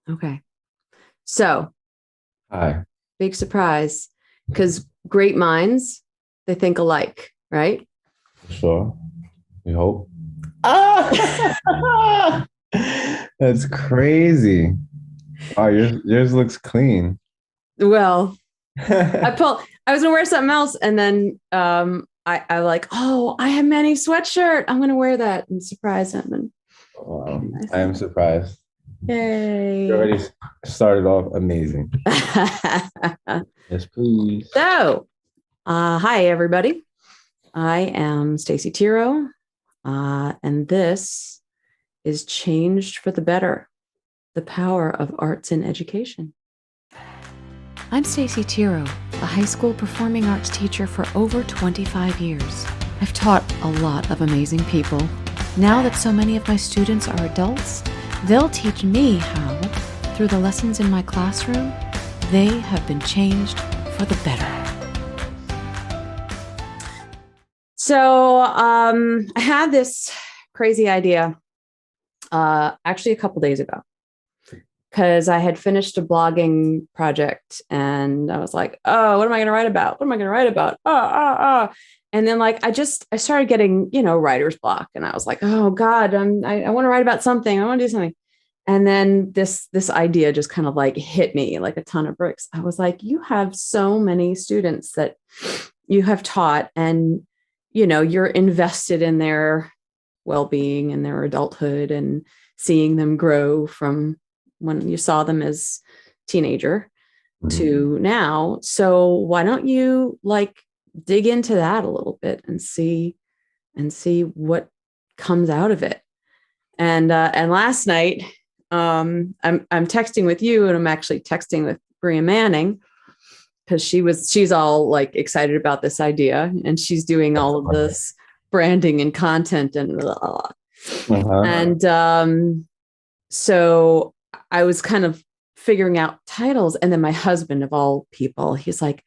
Okay. So, Hi. big surprise, because great minds, they think alike, right? Sure. We hope. Ah! That's crazy. Oh, yours looks clean. Well, I was gonna wear something else, and then I like, oh, I have Manny's sweatshirt. I'm gonna wear that and surprise him. And Wow. nice. I am surprised. You Yay. already started off amazing. Yes, please. So, hi everybody. I am Stacy Tiro, and this is Changed for the Better: The Power of Arts in Education. I'm Stacy Tiro, a high school performing arts teacher for over 25 years. I've taught a lot of amazing people. Now that so many of my students are adults, they'll teach me how, through the lessons in my classroom, they have been changed for the better. So I had this crazy idea actually a couple days ago, because I had finished a blogging project and I was like, oh, what am I going to write about? What am I going to write about? And then I started getting, writer's block. And I was like, oh God, I want to write about something. I want to do something. And then this idea just kind of hit me like a ton of bricks. I was like, you have so many students that you have taught, and, you're invested in their well-being and their adulthood and seeing them grow from when you saw them as teenager to now. So why don't you dig into that a little bit and see what comes out of it? And last night, I'm texting with you, and I'm actually texting with Bria Manning, because she's all excited about this idea, and she's doing all of this branding and content and blah. And so I was kind of figuring out titles. And then my husband, of all people, he's like,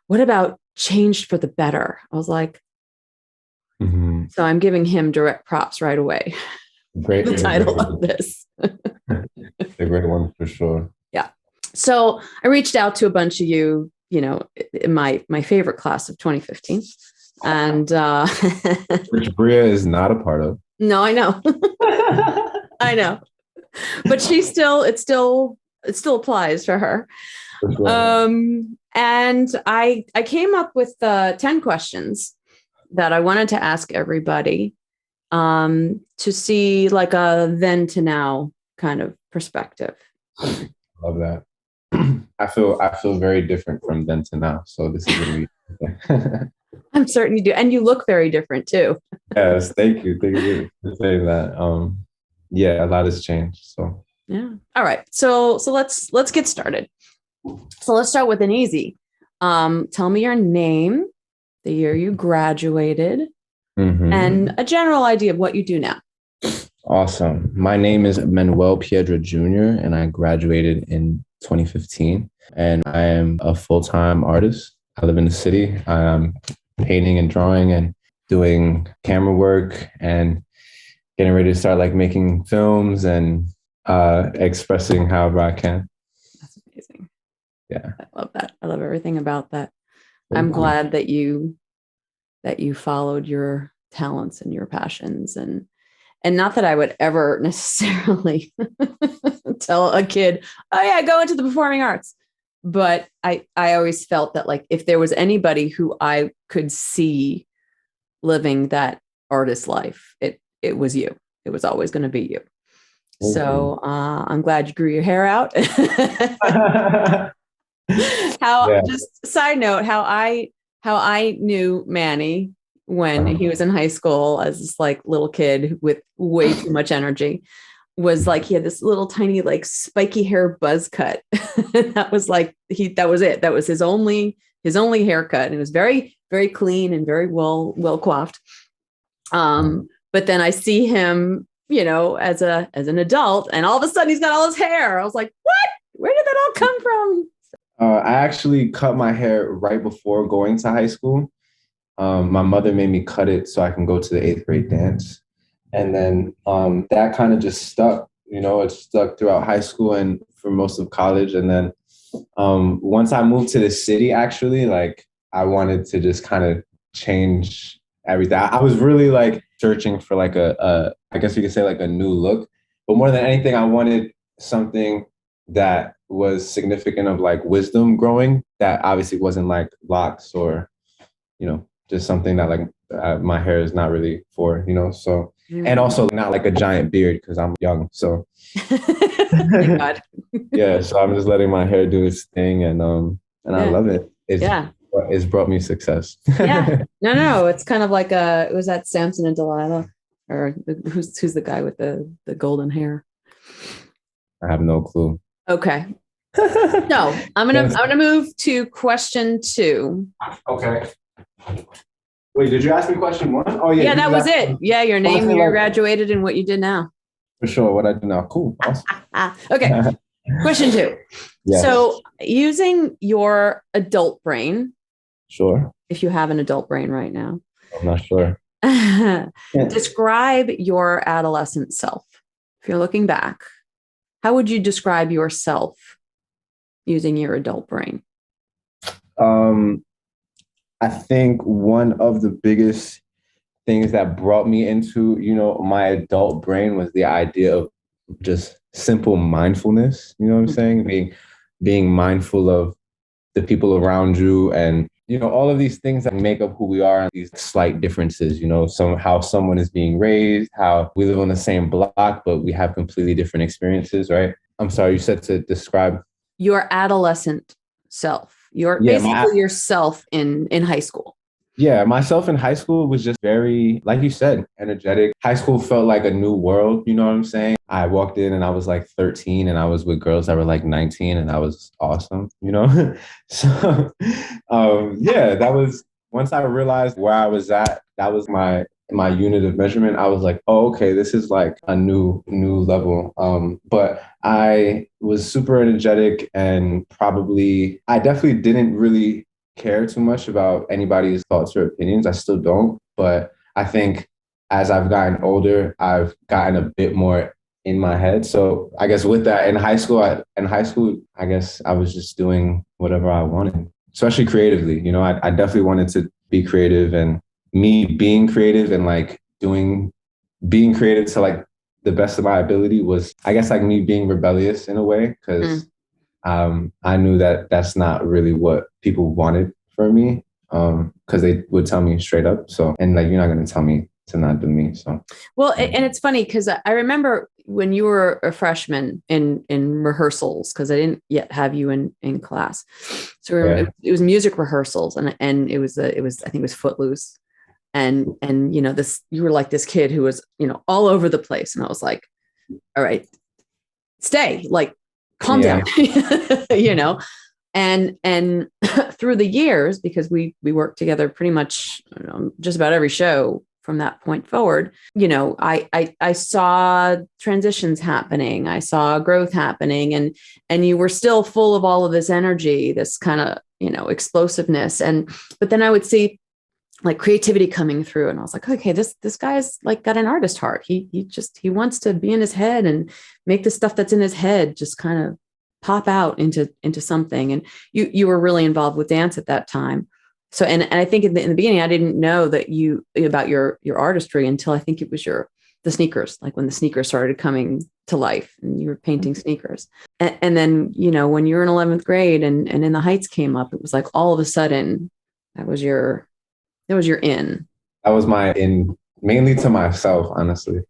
what about Changed for the Better? I was like, so I'm giving him direct props right away. Great. The title of this. A great one for sure. Yeah. So I reached out to a bunch of you, in my favorite class of 2015. And Which Bria is not a part of. No, I know. I know. But it still applies for her. For sure. And I came up with 10 questions that I wanted to ask everybody, to see a then to now kind of perspective. Love that. I feel very different from then to now. So this is gonna be I'm certain you do. And you look very different too. Yes, thank you. Thank you for saying that. Yeah, a lot has changed. So yeah. All right. So let's get started. So let's start with an easy. Tell me your name, the year you graduated, and a general idea of what you do now. Awesome. My name is Manuel Piedra Jr., and I graduated in 2015. And I am a full-time artist. I live in the city. I'm painting and drawing and doing camera work and getting ready to start making films and expressing however I can. That's amazing. Yeah. I love that. I love everything about that. I'm glad that you followed your talents and your passions, and not that I would ever necessarily tell a kid, oh yeah, go into the performing arts. But I always felt that if there was anybody who I could see living that artist life, it was you. It was always going to be you. So I'm glad you grew your hair out. Just side note, how I knew Manny when he was in high school as this little kid with way too much energy was he had this little tiny spiky hair buzz cut. That was that was it. That was his only haircut, and it was very, very clean and very well coiffed. But then I see him, as an adult, and all of a sudden he's got all his hair. I was like, what? Where did that all come from? I actually cut my hair right before going to high school. My mother made me cut it so I can go to the 8th grade dance. And then that kind of just stuck It stuck throughout high school and for most of college. And then once I moved to the city, actually, like I wanted to just kind of change everything. I was really like searching for like I guess you could say like a new look. But more than anything, I wanted something that was significant of like wisdom growing that obviously wasn't like locks or, just something that like my hair is not really for, so, and also not like a giant beard because I'm young. So Thank God. yeah, so I'm just letting my hair do its thing and I Yeah. love it. Yeah. It's brought me success. Yeah. No. It's kind of like it was that Samson and Delilah, or who's the guy with the golden hair? I have no clue. Okay. No, I'm gonna move to question 2. Okay. Wait, did you ask me question 1? Oh yeah. Yeah, that was it. Yeah, your name, you graduated, and what you did now. For sure, what I do now. Cool. Awesome. Okay. Question 2. Yes. So using your adult brain, Sure. if you have an adult brain right now, I'm not sure. describe your adolescent self. If you're looking back, how would you describe yourself using your adult brain? I think one of the biggest things that brought me into, my adult brain was the idea of just simple mindfulness. You know what I'm saying? Being mindful of the people around you and, all of these things that make up who we are, these slight differences, how someone is being raised, how we live on the same block, but we have completely different experiences, right? I'm sorry, you said to describe your adolescent self. Basically yourself in high school. Yeah, myself in high school was just very, like you said, energetic. High school felt like a new world, you know what I'm saying? I walked in and I was like 13 and I was with girls that were like 19 and that was awesome, So, yeah, that was, once I realized where I was at, that was my unit of measurement. I was like, oh, okay, this is like a new level. But I was super energetic and I definitely didn't really care too much about anybody's thoughts or opinions. I still don't. But I think as I've gotten older, I've gotten a bit more in my head. So I guess with that in high school, I guess I was just doing whatever I wanted, especially creatively. I definitely wanted to be creative, and me being creative and like being creative to like the best of my ability was, I guess, like me being rebellious in a way, because I knew that that's not really what people wanted for me, because they would tell me straight up. So, and like, you're not going to tell me to not do me. So, well, and it's funny because I remember when you were a freshman in rehearsals, because I didn't yet have you in class. So it was music rehearsals, and it was I think it was Footloose, and you were like this kid who was all over the place, and I was like, all right, stay, like, calm down, and through the years, because we worked together pretty much just about every show from that point forward, I saw transitions happening, I saw growth happening, and you were still full of all of this energy, this kind of explosiveness, but then I would see like creativity coming through, and I was like, okay, this guy's like got an artist heart. He wants to be in his head and make the stuff that's in his head just kind of pop out into something. And you were really involved with dance at that time. So, and I think in the beginning, I didn't know that about your artistry until I think it was the sneakers, like when the sneakers started coming to life and you were painting sneakers. And then, when you were in 11th grade and In the Heights came up, it was like all of a sudden that was your in. That was my in, mainly to myself, honestly.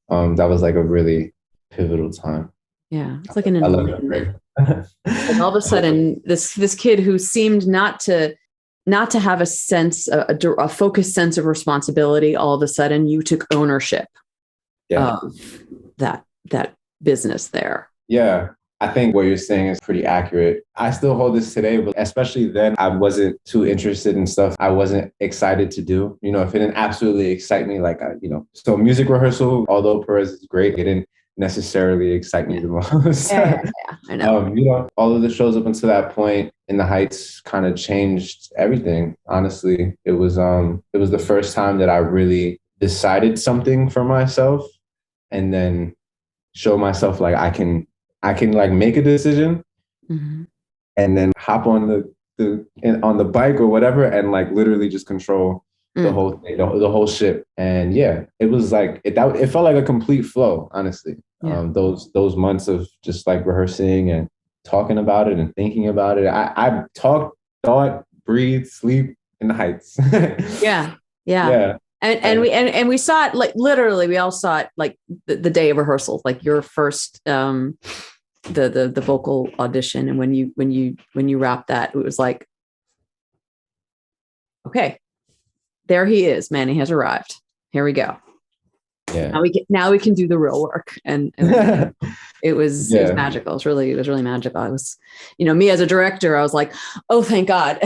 That was like a really pivotal time. Yeah, it's like an enlightenment. And all of a sudden, this kid who seemed not to have a sense, a focused sense of responsibility, all of a sudden you took ownership of that business there. Yeah. I think what you're saying is pretty accurate. I still hold this today, but especially then, I wasn't too interested in stuff I wasn't excited to do. If it didn't absolutely excite me, like, so music rehearsal, although Perez is great, it didn't necessarily excite me the most. Yeah, I know. All of the shows up until that point in the Heights kind of changed everything. Honestly, it was the first time that I really decided something for myself. And then show myself like I can like make a decision Mhm. and then hop on on the bike or whatever and like literally just control the Mm. whole thing, the whole ship. And yeah, it was like it felt like a complete flow, honestly. Yeah. Those months of just like rehearsing and talking about it and thinking about it. I talked, thought, breathed, sleep in the heights. Yeah. Yeah. Yeah. And we saw it like literally we all saw it like the day of rehearsal, like your first the vocal audition. And when you wrapped that, it was like, okay, there he is. Manny has arrived. Here we go. Yeah. Now we can do the real work. And it was magical. It was really magical. It was, me as a director, I was like, oh, thank God.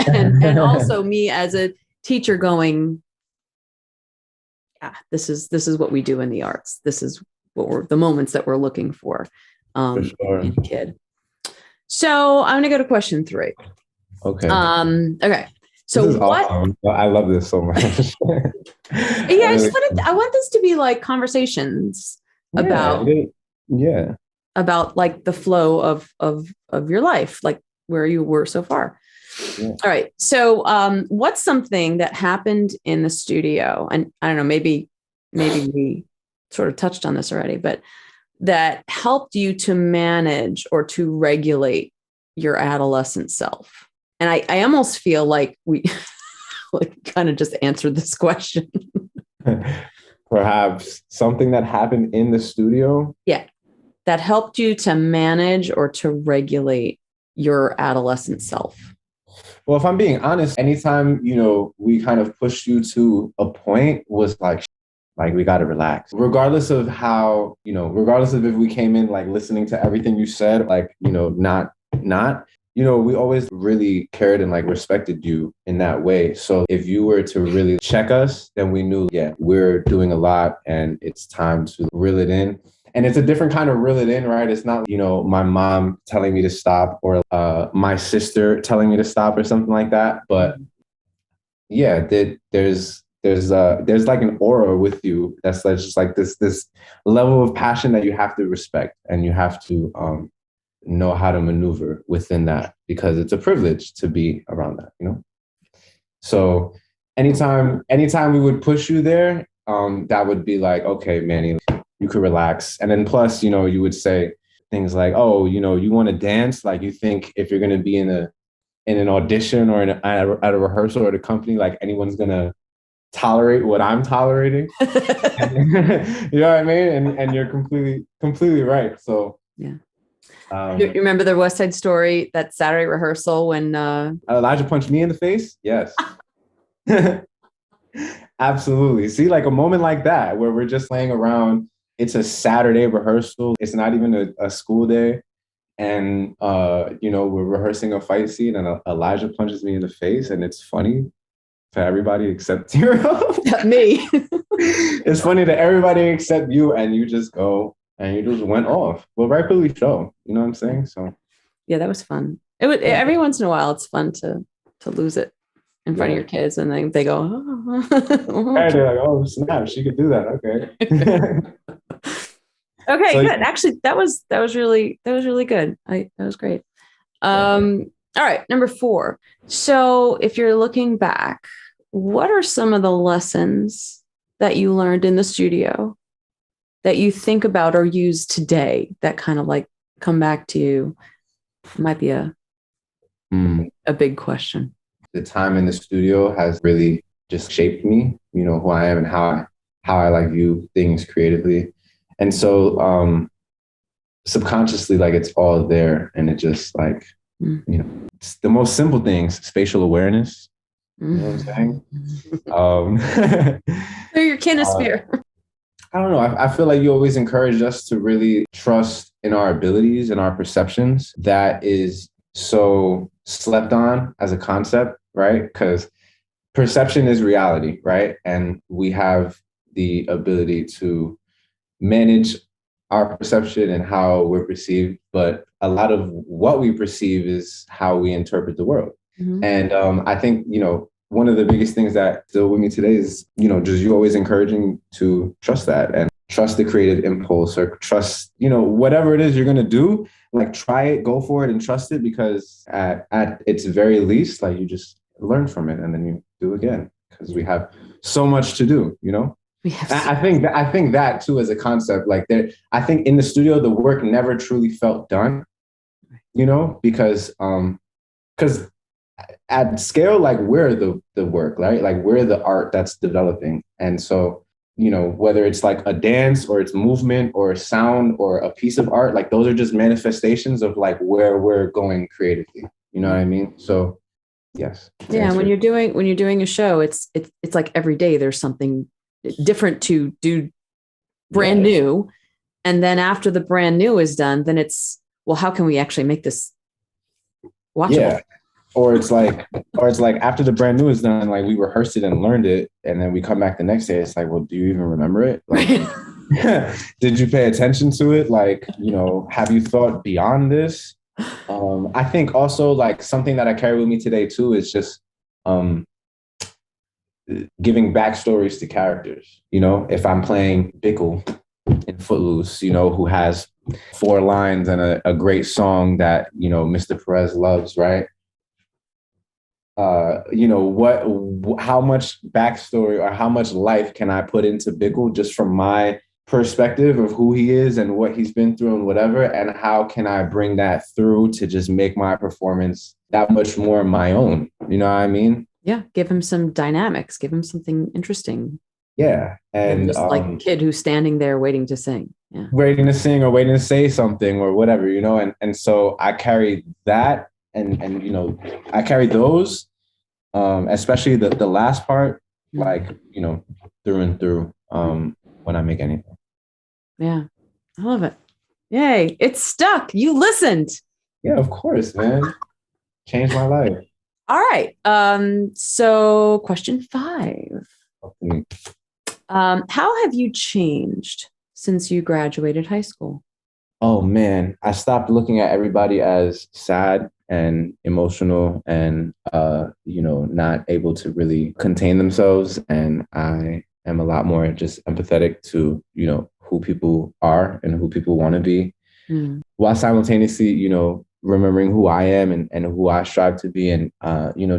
and also me as a teacher going, yeah, this is what we do in the arts. This is what the moments that we're looking for, For sure. in a kid. So I'm going to go to question 3. Okay. Okay. So this is what? Awesome. I love this so much. Yeah, I want this to be like conversations about like the flow of your life, like where you were so far. Yeah. All right. So what's something that happened in the studio? And I don't know, maybe we sort of touched on this already, but that helped you to manage or to regulate your adolescent self? And I almost feel like we like kind of just answered this question. Perhaps something that happened in the studio. Yeah. That helped you to manage or to regulate your adolescent self. Well, if I'm being honest, anytime, we kind of pushed you to a point was like we got to relax, regardless of how, regardless of if we came in like listening to everything you said, like, not, we always really cared and like respected you in that way. So if you were to really check us, then we knew, yeah, we're doing a lot and it's time to reel it in. And it's a different kind of reel it in, right? It's not, my mom telling me to stop or my sister telling me to stop or something like that. But yeah, there's like an aura with you that's just like this level of passion that you have to respect and you have to know how to maneuver within that, because it's a privilege to be around that, So anytime we would push you there, that would be like, okay, Manny, you could relax. And then plus, you would say things like, oh, you want to dance? Like, you think if you're going to be in an audition or at a rehearsal or at a company, like anyone's going to tolerate what I'm tolerating? You know what I mean? And you're completely right. So yeah. You remember the West Side Story, that Saturday rehearsal when Elijah punched me in the face? Yes. Absolutely. See, like a moment like that where we're just laying around. It's a Saturday rehearsal. It's not even a school day. And, we're rehearsing a fight scene and Elijah punches me in the face, and it's funny to everybody except me. It's funny to everybody except you, and you just go and you just went off. Well, rightfully so. You know what I'm saying? So yeah, that was fun. Every once in a while, it's fun to lose it in front of your kids, and then they go, oh. Right, they're like, oh snap, she could do that. Okay. Okay, so, good. Actually, that was really good. That was great. All right, number 4. So if you're looking back, what are some of the lessons that you learned in the studio that you think about or use today that kind of like come back to you? Might be a big question. The time in the studio has really just shaped me, who I am and how I like view things creatively. And so subconsciously, like it's all there, and it just like, it's the most simple things, spatial awareness. You know what I'm saying? They're your kinesphere. I don't know. I feel like you always encourage us to really trust in our abilities and our perceptions. That is so slept on as a concept, right? Because perception is reality, right? And we have the ability to manage our perception and how we're perceived. But a lot of what we perceive is how we interpret the world. Mm-hmm. And I think, one of the biggest things that still with me today is, just you always encouraging to trust that and trust the creative impulse, or trust, whatever it is you're going to do, like try it, go for it and trust it, because at its very least, like you just learn from it and then you do again, because we have so much to do, We have I think that too, as a concept, like I think in the studio, the work never truly felt done, because at scale, like we're the work, right? Like we're the art that's developing. And so, whether it's like a dance or it's movement or sound or a piece of art, like those are just manifestations of like where we're going creatively. You know what I mean? So yes. Yeah. And when you're doing a show, it's like every day there's something different to do, brand new. And then after the brand new is done, then it's, well, how can we actually make this watchable? Yeah. Or it's like after the brand new is done, like we rehearsed it and learned it, and then we come back the next day. It's like, well, do you even remember it? Like, did you pay attention to it? Like, have you thought beyond this? I think also like something that I carry with me today too is just giving backstories to characters. If I'm playing Bickle in Footloose, who has 4 lines and a great song that Mr. Perez loves, right? How much backstory or how much life can I put into Bickle just from my perspective of who he is and what he's been through and whatever, and how can I bring that through to just make my performance that much more my own? You know what I mean? Yeah, give him some dynamics, give him something interesting. Yeah, and just like a kid who's standing there waiting to sing. Yeah, waiting to sing or waiting to say something or whatever, and so I carry that, and I carry those. Especially the last part, like, through and through, when I make anything. Yeah. I love it. Yay. It's stuck. You listened. Yeah, of course, man. Changed my life. All right. So question 5. How have you changed since you graduated high school? Oh man, I stopped looking at everybody as sad and emotional and not able to really contain themselves, and I am a lot more just empathetic to who people are and who people want to be, while simultaneously remembering who I am and who I strive to be, and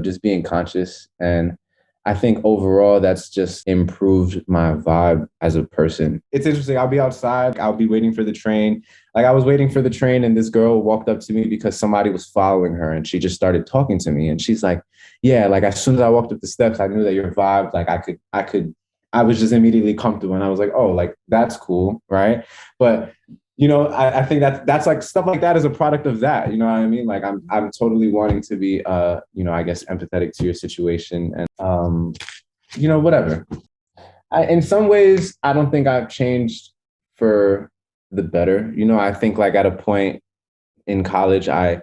just being conscious. And I think overall that's just improved my vibe as a person. It's interesting. I'll be outside. I'll be waiting for the train. Like I was waiting for the train and this girl walked up to me because somebody was following her, and she just started talking to me. And she's like, yeah, like as soon as I walked up the steps, I knew that your vibe, like I was just immediately comfortable. And I was like, oh, like that's cool. Right. But I think that's like stuff like that is a product of that. You know what I mean? Like I'm totally wanting to be, I guess, empathetic to your situation and, whatever. In some ways, I don't think I've changed for the better. I think like at a point in college, I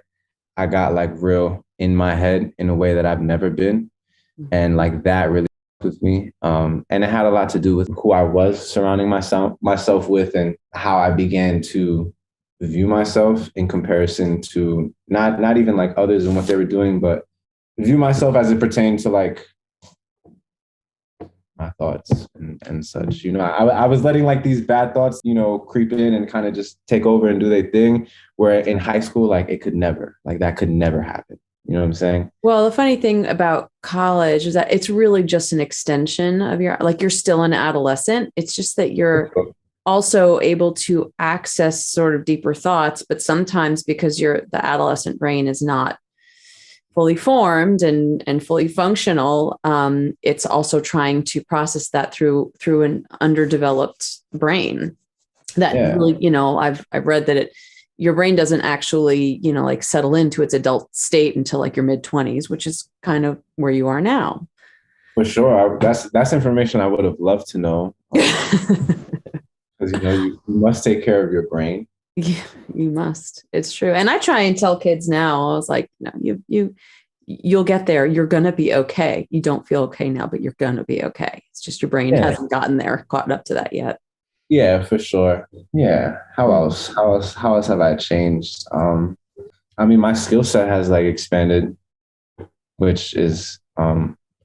got like real in my head in a way that I've never been. And like that really with me. And it had a lot to do with who I was surrounding myself with, and how I began to view myself in comparison to not even like others and what they were doing, but view myself as it pertained to like my thoughts and such. I was letting like these bad thoughts, creep in and kind of just take over and do their thing, where in high school, like that could never happen. You know what I'm saying? Well, the funny thing about college is that it's really just an extension of you're still an adolescent. It's just that you're also able to access sort of deeper thoughts, but sometimes because the adolescent brain is not fully formed and fully functional, it's also trying to process that through an underdeveloped brain. That really, I've read that your brain doesn't actually, like settle into its adult state until like your mid-20s, which is kind of where you are now. For sure. That's information I would have loved to know. Because, you must take care of your brain. Yeah, you must. It's true. And I try and tell kids now, I was like, no, you'll get there. You're going to be okay. You don't feel okay now, but you're going to be okay. It's just your brain hasn't gotten there, caught up to that yet. Yeah, for sure. Yeah. How else have I changed? My skill set has like expanded, which is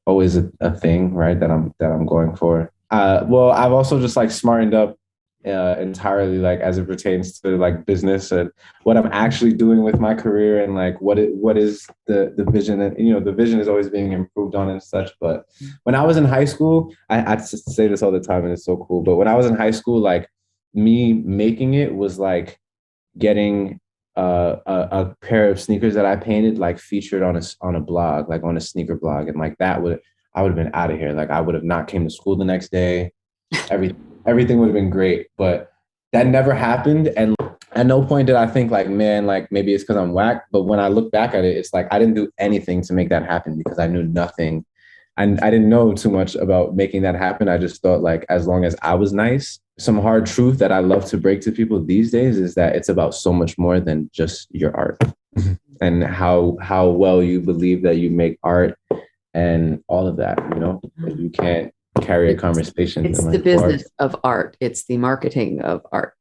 always a thing, right? That I'm going for. Well, I've also just like smartened up entirely, like as it pertains to like business and what I'm actually doing with my career, and like what is the vision. And the vision is always being improved on and such. But when I was in high school, I say this all the time and it's so cool, but when I was in high school, like me making it was like getting a pair of sneakers that I painted like featured on a blog, like on a sneaker blog, and like I would have been out of here. Like I would have not came to school the next day. Everything would have been great, but that never happened. And at no point did I think like, man, like maybe it's because I'm whack. But when I look back at it, it's like I didn't do anything to make that happen because I knew nothing. And I didn't know too much about making that happen. I just thought like as long as I was nice. Some hard truth that I love to break to people these days is that it's about so much more than just your art and how well you believe that you make art and all of that. If you can't carry a conversation. It's the business of art. It's the marketing of art.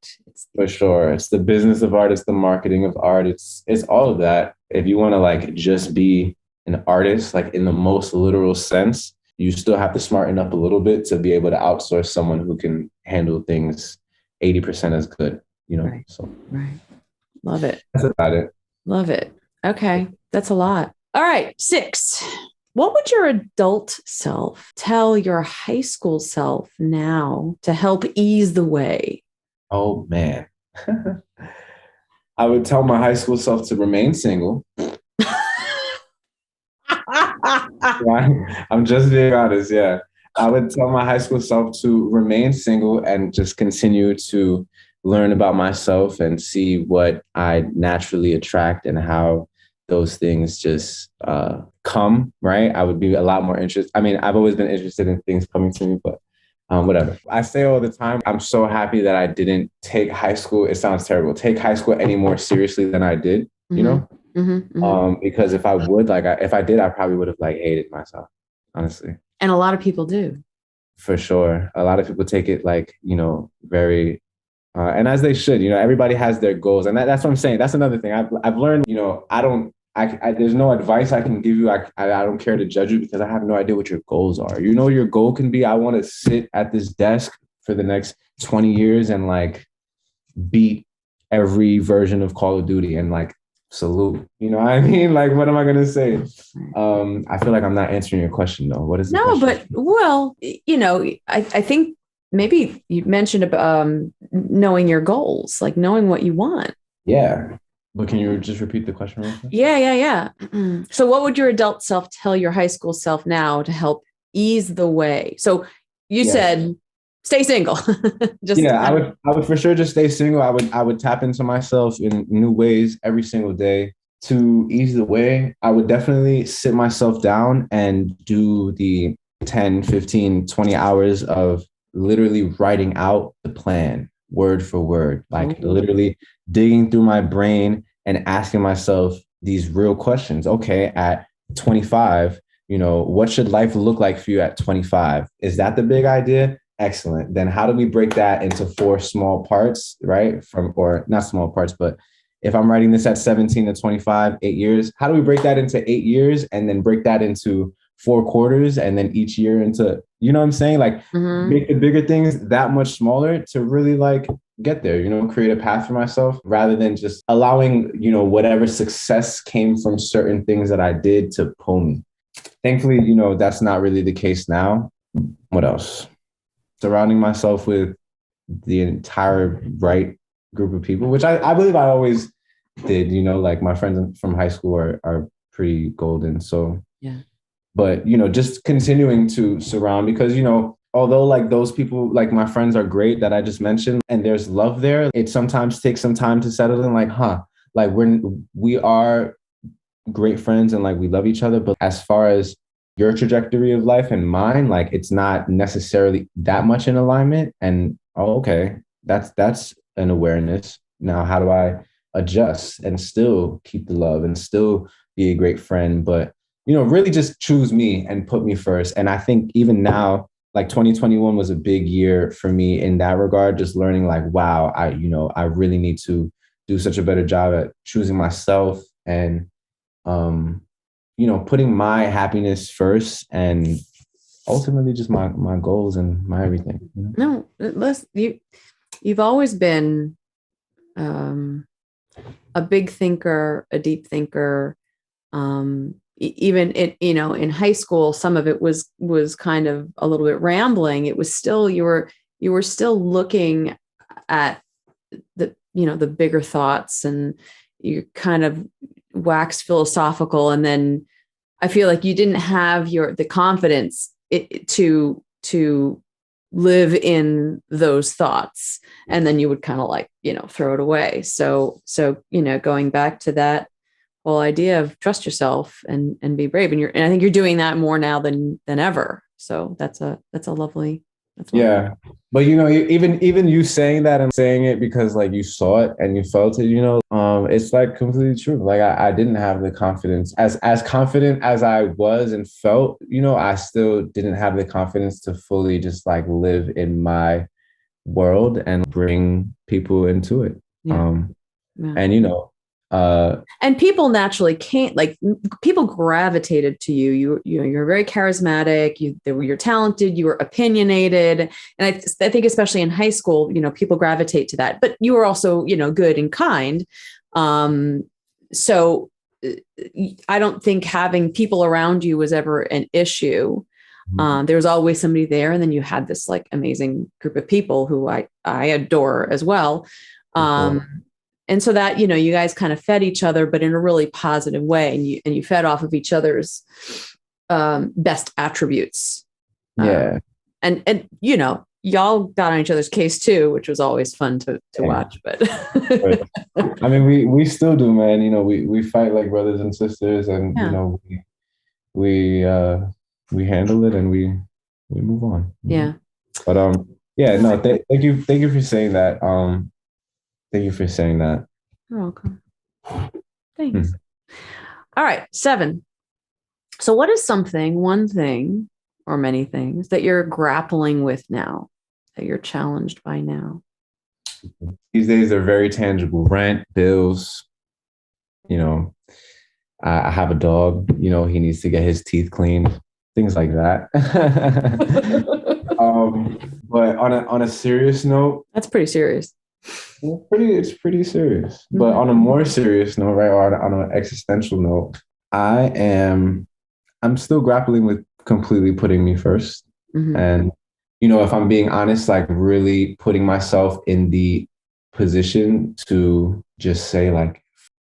For sure. It's the business of art. It's the marketing of art. It's all of that. If you want to like just be an artist, like in the most literal sense, you still have to smarten up a little bit to be able to outsource someone who can handle things 80% as good, Right. So right. Love it. That's about it. Love it. Okay. That's a lot. All right. 6. What would your adult self tell your high school self now to help ease the way? Oh, man. I would tell my high school self to remain single. I'm just being honest. Yeah. I would tell my high school self to remain single and just continue to learn about myself and see what I naturally attract and how those things just come, right? I would be a lot more interested. I mean, I've always been interested in things coming to me, but whatever. I say all the time, I'm so happy that I didn't take high school. It sounds terrible. Take high school any more seriously than I did, because if I would, if I did, I probably would have like hated myself, honestly. And a lot of people do. For sure. A lot of people take it like, very, and as they should, everybody has their goals. And that's what I'm saying. That's another thing I've learned, there's no advice I can give you. I don't care to judge you because I have no idea what your goals are. Your goal can be, I want to sit at this desk for the next 20 years and like beat every version of Call of Duty and like salute. You know what I mean? Like, what am I going to say? I feel like I'm not answering your question though. What is the question? But well, I think maybe you mentioned knowing your goals, like knowing what you want. Yeah. But can you just repeat the question real quick? Yeah. So what would your adult self tell your high school self now to help ease the way? So you said, stay single. I would for sure just stay single. I would tap into myself in new ways every single day to ease the way. I would definitely sit myself down and do the 10, 15, 20 hours of literally writing out the plan word for word, like literally digging through my brain and asking myself these real questions. Okay, at 25, what should life look like for you at 25? Is that the big idea? Excellent. Then how do we break that into 4 small parts, right? Or not small parts, but if I'm writing this at 17 to 25, 8 years, how do we break that into 8 years and then break that into 4 quarters and then each year into, what I'm saying? Like make the bigger things that much smaller to really like get there, create a path for myself rather than just allowing, whatever success came from certain things that I did to pull me. Thankfully, that's not really the case now. What else? Surrounding myself with the entire right group of people, which I believe I always did, like my friends from high school are pretty golden. So, yeah. But, just continuing to surround because, although like those people, like my friends are great that I just mentioned and there's love there, it sometimes takes some time to settle in like, like we are great friends and like we love each other. But as far as your trajectory of life and mine, like it's not necessarily that much in alignment. And okay, that's an awareness. Now, how do I adjust and still keep the love and still be a great friend? But, really just choose me and put me first. And I think even now, like 2021 was a big year for me in that regard, just learning like, wow, I really need to do such a better job at choosing myself and, putting my happiness first and ultimately just my goals and my everything. No, you've always been um, a big thinker, a deep thinker. Even in high school, some of it was kind of a little bit rambling. It was still you were still looking at the bigger thoughts, and you kind of wax philosophical, and then I feel like you didn't have the confidence to live in those thoughts, and then you would kind of like throw it away. So going back to that whole idea of trust yourself and be brave, and I think you're doing that more now than ever. So that's a lovely. Yeah. But even you saying that and saying it because like you saw it and you felt it, it's like completely true. Like I didn't have the confidence as confident as I was and felt, I still didn't have the confidence to fully just like live in my world and bring people into it. Yeah. Yeah. And people naturally can't, like, people gravitated to you. You're very charismatic. You're talented. You were opinionated, and I think especially in high school, people gravitate to that. But you were also, good and kind. So I don't think having people around you was ever an issue. There was always somebody there, and then you had this like amazing group of people who I adore as well. And so that, you guys kind of fed each other, but in a really positive way. And you fed off of each other's best attributes. Yeah. And y'all got on each other's case too, which was always fun to watch. But I mean, we still do, man. We fight like brothers and sisters, and we handle it and we move on. Yeah. But no, thank you for saying that. Thank you for saying that. You're welcome. Thanks. All right, 7. So what is one thing or many things that you're grappling with now, that you're challenged by now? These days they're very tangible. Rent, bills, I have a dog, he needs to get his teeth cleaned, things like that. But on a serious note. That's pretty serious. It's pretty serious. But on a more serious note, right, or on an existential note, I'm still grappling with completely putting me first. And, if I'm being honest, like really putting myself in the position to just say like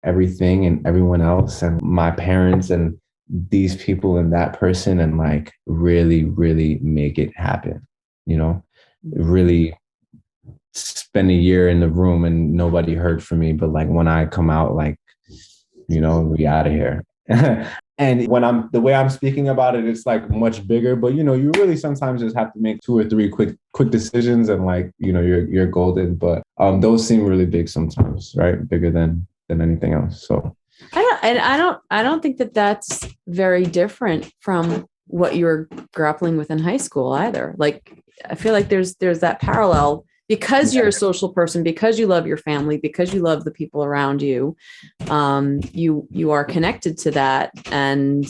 everything and everyone else and my parents and these people and that person, and like really, really make it happen, really spend a year in the room and nobody heard from me. But like when I come out, like, we out of here. And when the way I'm speaking about it, it's like much bigger, but you really sometimes just have to make 2 or 3 quick decisions and like, you're golden. But those seem really big sometimes, right? Bigger than anything else. So I don't think that that's very different from what you were grappling with in high school either. Like, I feel like there's that parallel. Because you're a social person, because you love your family, because you love the people around you, you are connected to that, and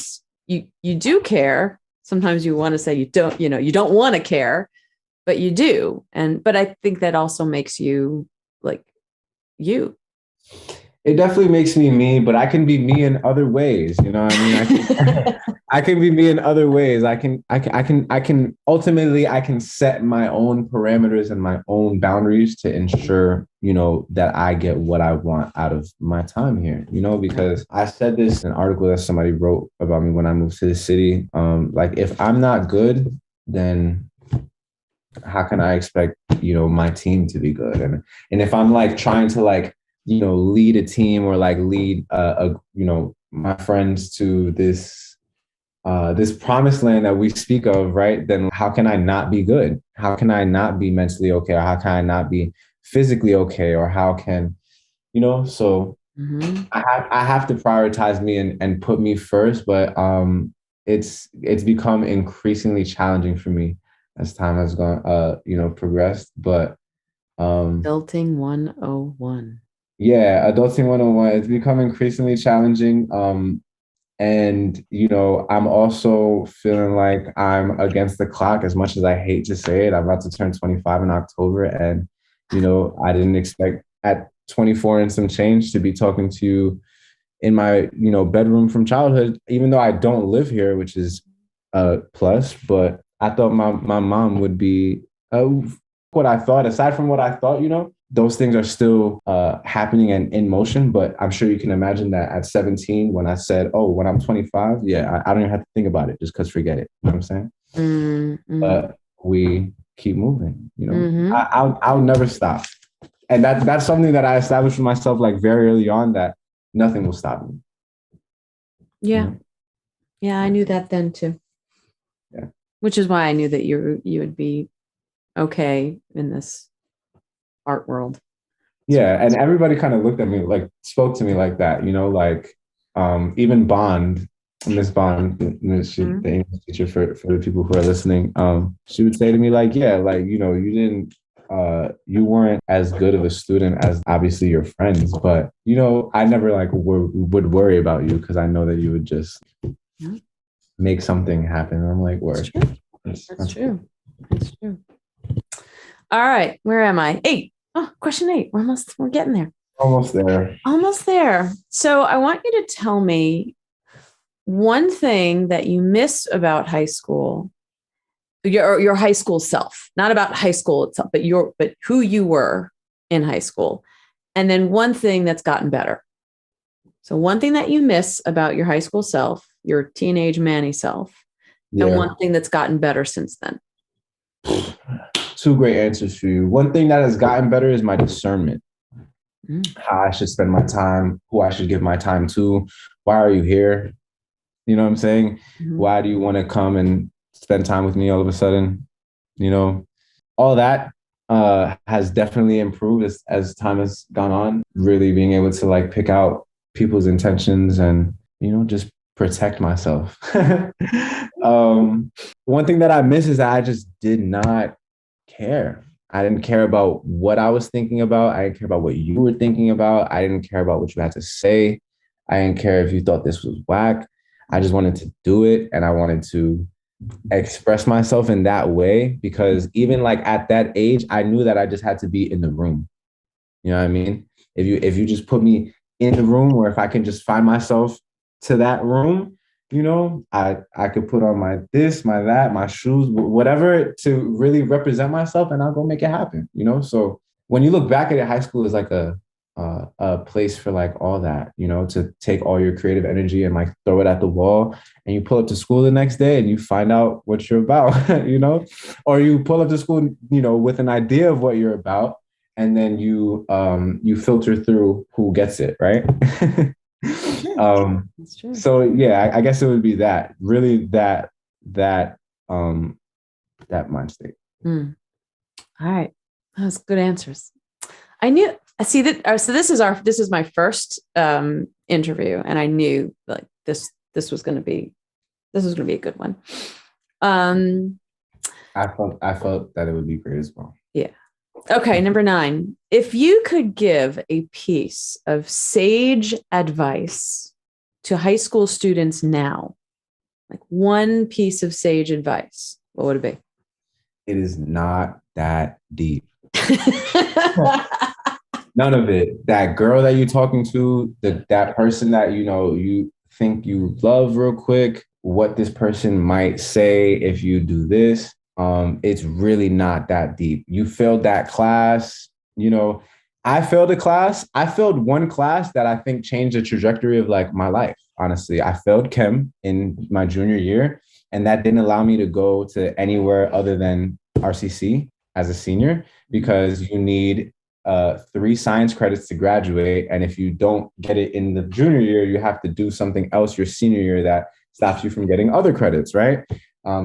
you do care. Sometimes you want to say you don't want to care, but you do. But I think that also makes you like you. It definitely makes me, but I can be me in other ways. You know what I mean? I can be me in other ways. I can ultimately, I can set my own parameters and my own boundaries to ensure, that I get what I want out of my time here, because I said this in an article that somebody wrote about me when I moved to the city. Like if I'm not good, then how can I expect, my team to be good? And if I'm like trying to like, lead a team or like lead, my friends to this promised land that we speak of, right? Then how can I not be good? How can I not be mentally okay? Or how can I not be physically okay? Or how can, so I have to prioritize me and put me first, but it's become increasingly challenging for me as time has gone, progressed. But Adulting 101. Yeah, Adulting 101. It's become increasingly challenging. And, I'm also feeling like I'm against the clock as much as I hate to say it. I'm about to turn 25 in October. And, I didn't expect at 24 and some change to be talking to you in my, bedroom from childhood, even though I don't live here, which is a plus. But I thought my mom would be what I thought. Aside from what I thought, those things are still happening and in motion. But I'm sure you can imagine that at 17, when I said, oh, when I'm 25, yeah, I don't even have to think about it, just because forget it. You know what I'm saying? But we keep moving, I'll never stop. And that's something that I established for myself like very early on, that nothing will stop me. Yeah. Yeah, I knew that then too. Yeah. Which is why I knew that you would be okay in this art world. Yeah. And everybody kind of looked at me, like spoke to me like that, even Bond, Miss Bond, the English teacher for the people who are listening, she would say to me like, yeah, like, you weren't as good of a student as obviously your friends, but I never like would worry about you because I know that you would just make something happen. And I'm like, word. That's true. That's true. All right, where am I? 8. Oh, question 8. We're getting there. Almost there. Almost there. So I want you to tell me one thing that you miss about high school, your high school self, not about high school itself, but who you were in high school. And then one thing that's gotten better. So one thing that you miss about your high school self, your teenage Manny self, and one thing that's gotten better since then. 2 great answers for you. One thing that has gotten better is my discernment. How I should spend my time, who I should give my time to. Why are you here? You know what I'm saying? Why do you want to come and spend time with me all of a sudden? All that has definitely improved as time has gone on. Really being able to like pick out people's intentions and, just protect myself. One thing that I miss is that I just did not care. I didn't care about what I was thinking about. I didn't care about what you were thinking about. I didn't care about what you had to say. I didn't care if you thought this was whack. I just wanted to do it. And I wanted to express myself in that way, because even like at that age, I knew that I just had to be in the room. You know what I mean? If you just put me in the room, or if I can just find myself to that room, I could put on my this, my that, my shoes, whatever to really represent myself, and I'll go make it happen. So when you look back at it, high school is like a place for like all that, to take all your creative energy and like throw it at the wall, and you pull up to school the next day and you find out what you're about, or you pull up to school, with an idea of what you're about, and then you filter through who gets it, right? So yeah, I guess it would be that really that mind state. All right, that's good answers. I knew. I see that. So this is my first interview, and I knew like this was going to be a good one. I felt that it would be great as well. Yeah. Okay, number 9. If you could give a piece of sage advice to high school students now, like one piece of sage advice, what would it be? It is not that deep. None of it. That girl that you're talking to, that person that you think you love real quick, what this person might say if you do this. It's really not that deep. You failed that class, I failed a class. I failed one class that I think changed the trajectory of like my life. Honestly, I failed chem in my junior year, and that didn't allow me to go to anywhere other than RCC as a senior, because you need 3 science credits to graduate. And if you don't get it in the junior year, you have to do something else your senior year that stops you from getting other credits, right?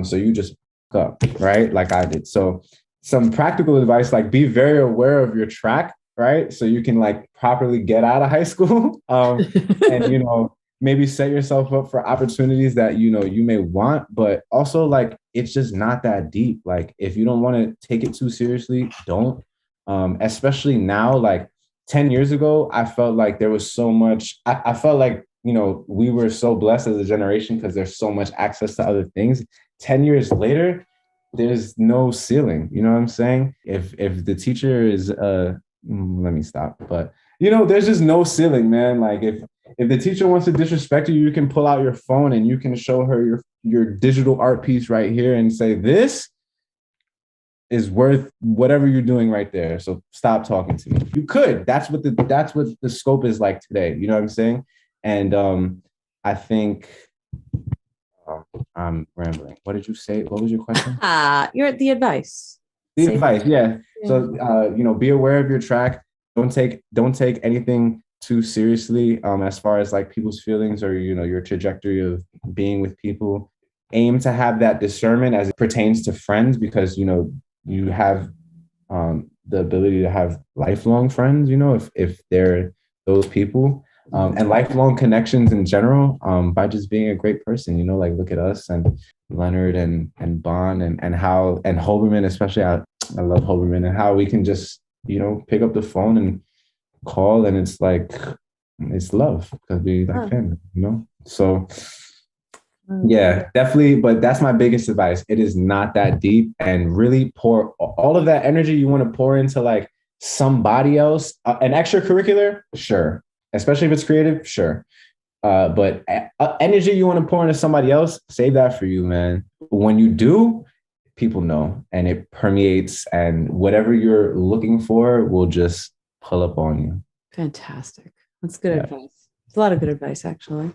So you just up, right? Like I did. So some practical advice, like be very aware of your track, right? So you can like properly get out of high school, and, maybe set yourself up for opportunities that, you may want, but also like, it's just not that deep. Like if you don't want to take it too seriously, don't, especially now, like 10 years ago, I felt like there was so much, I felt like, we were so blessed as a generation because there's so much access to other things. 10 years later, there's no ceiling. You know what I'm saying? If the teacher is let me stop. But there's just no ceiling, man. Like if the teacher wants to disrespect you, you can pull out your phone and you can show her your digital art piece right here and say, this is worth whatever you're doing right there. So stop talking to me. You could. That's what the scope is like today. You know what I'm saying? And I think I'm rambling. What did you say? What was your question? You're at the advice. The Say advice, yeah. yeah. So be aware of your track. Don't take anything too seriously as far as like people's feelings or your trajectory of being with people. Aim to have that discernment as it pertains to friends because you have the ability to have lifelong friends, if they're those people, and lifelong connections in general, by just being a great person, like look at us and Leonard and Bond and how, and Hoberman, especially. I love Hoberman and how we can just, pick up the phone and call and it's like, it's love because we like family. So yeah, definitely. But that's my biggest advice. It is not that deep, and really pour all of that energy you want to pour into like somebody else, an extracurricular, sure. Especially if it's creative, sure. But energy you want to pour into somebody else, save that for you, man. When you do, people know, and it permeates, and whatever you're looking for will just pull up on you. Fantastic. That's good advice. It's a lot of good advice, actually.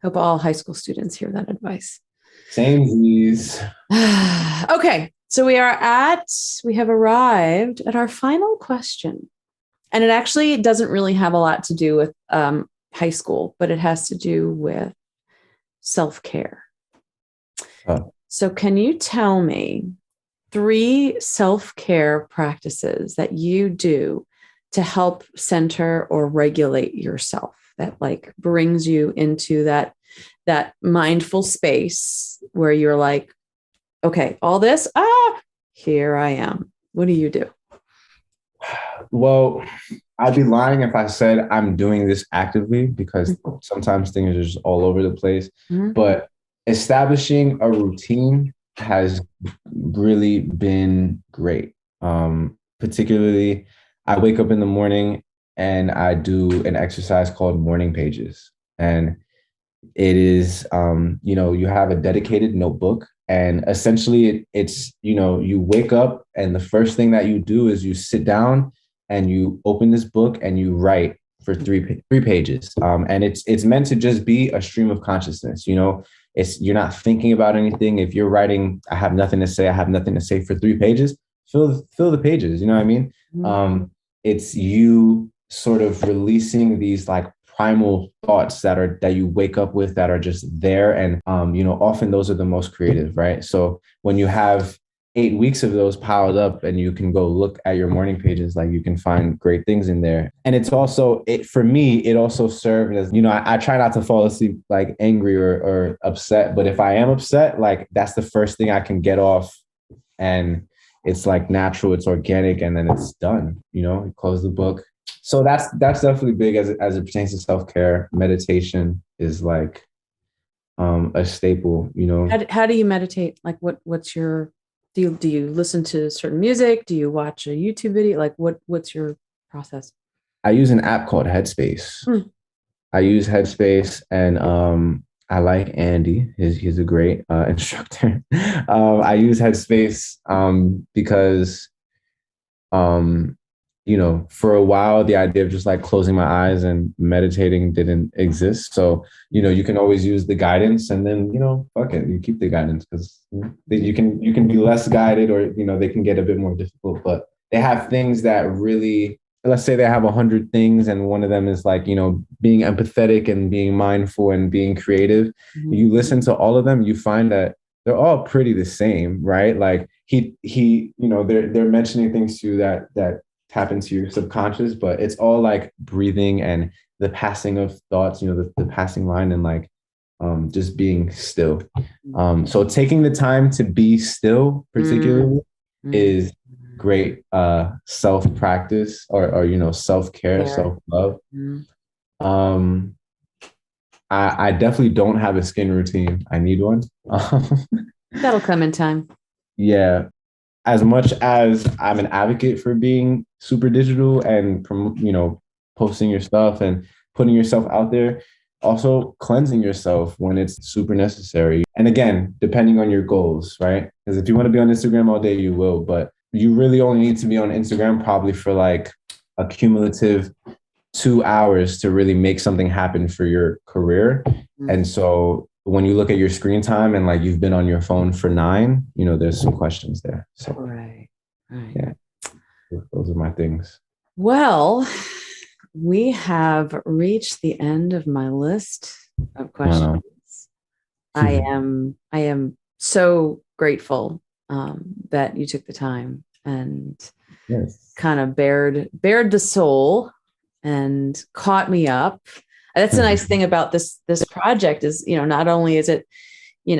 Hope all high school students hear that advice. Same these. Okay, so we have arrived at our final question. And it actually doesn't really have a lot to do with high school, but it has to do with self-care. So can you tell me 3 self-care practices that you do to help center or regulate yourself that like brings you into that mindful space where you're like, okay, all this, here I am. What do you do? Well, I'd be lying if I said I'm doing this actively because sometimes things are just all over the place. Mm-hmm. But establishing a routine has really been great. Particularly, I wake up in the morning and I do an exercise called morning pages. And it is, you have a dedicated notebook. And essentially it's, you wake up and the first thing that you do is you sit down and you open this book and you write for three pages. And it's meant to just be a stream of consciousness. You're not thinking about anything. If you're writing, I have nothing to say for 3 pages, fill the pages. You know what I mean? Mm-hmm. It's you sort of releasing these like primal thoughts that you wake up with that are just there. And, often those are the most creative, right? So when you have 8 weeks of those piled up and you can go look at your morning pages, like you can find great things in there. And it's also, for me, it also served as, I try not to fall asleep like angry or upset, but if I am upset, like that's the first thing I can get off, and it's like natural, it's organic, and then it's done, you close the book. So that's definitely big as it pertains to self-care. Meditation is like a staple, How do you meditate? Like what's your, do you listen to certain music? Do you watch a YouTube video? Like what's your process? I use an app called Headspace. I use Headspace, and I like Andy. He's a great instructor. I use Headspace because for a while, the idea of just like closing my eyes and meditating didn't exist. So, you can always use the guidance, and then, fuck it, you keep the guidance because you can be less guided, or, they can get a bit more difficult, but they have things that really, let's say they have 100 things. And one of them is like, being empathetic and being mindful and being creative. Mm-hmm. You listen to all of them, you find that they're all pretty the same, right? Like they're mentioning things to you that tap into your subconscious, but it's all like breathing and the passing of thoughts, the passing line, and like just being still. So taking the time to be still particularly is great self-practice or self-care, self-love. I definitely don't have a skin routine. I need one. That'll come in time. yeah, as much as I'm an advocate for being super digital and posting your stuff and putting yourself out there, also cleansing yourself when it's super necessary. And again, depending on your goals, right? Because if you want to be on Instagram all day, you will, but you really only need to be on Instagram probably for like a cumulative 2 hours to really make something happen for your career. And so when you look at your screen time and like you've been on your phone for 9, there's some questions there. So Right. yeah, those are my things. Well, we have reached the end of my list of questions. I am so grateful that you took the time and kind of bared the soul and caught me up. That's the nice thing about this project is, not only is it,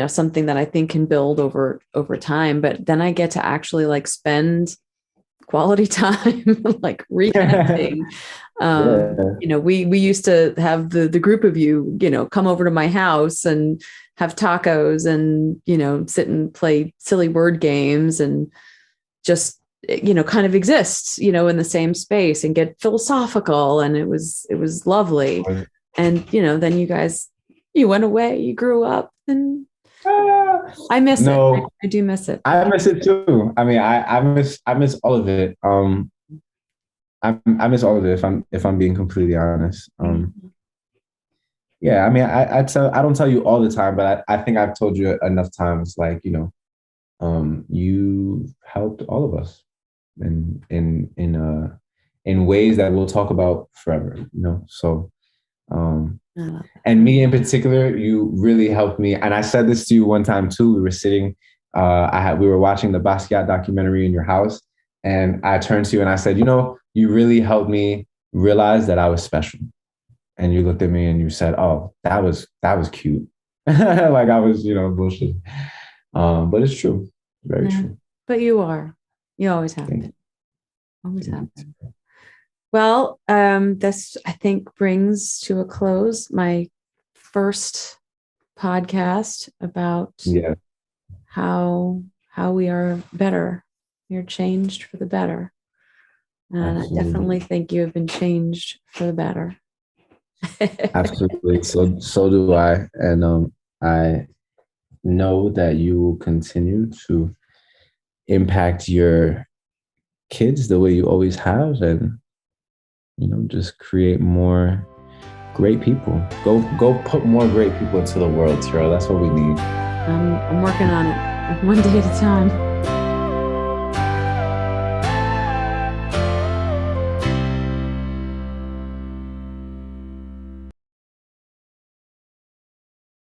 something that I think can build over time, but then I get to actually like spend quality time, like reconnecting. We used to have the group of you, come over to my house and have tacos and, sit and play silly word games and just, kind of exist, in the same space and get philosophical. And it was lovely. And, then you went away, you grew up, and I miss it. I do miss it. I miss it too. I mean, I miss all of it. I miss all of it if I'm being completely honest. Yeah, I mean, I don't tell you all the time, but I think I've told you enough times, like, you helped all of us in ways that we'll talk about forever, So and me in particular, you really helped me. And I said this to you one time too. We were sitting, we were watching the Basquiat documentary in your house, and I turned to you and I said, you really helped me realize that I was special. And you looked at me and you said, "Oh, that was cute." Like I was, bullshit. But it's true, very true. But you always have been, always have been. Well, this I think brings to a close my first podcast about how we are better. You're changed for the better. And absolutely. I definitely think you have been changed for the better. Absolutely. So do I. And I know that you will continue to impact your kids the way you always have, and just create more great people. Go put more great people into the world, Tiro. That's what we need. I'm working on it, one day at a time.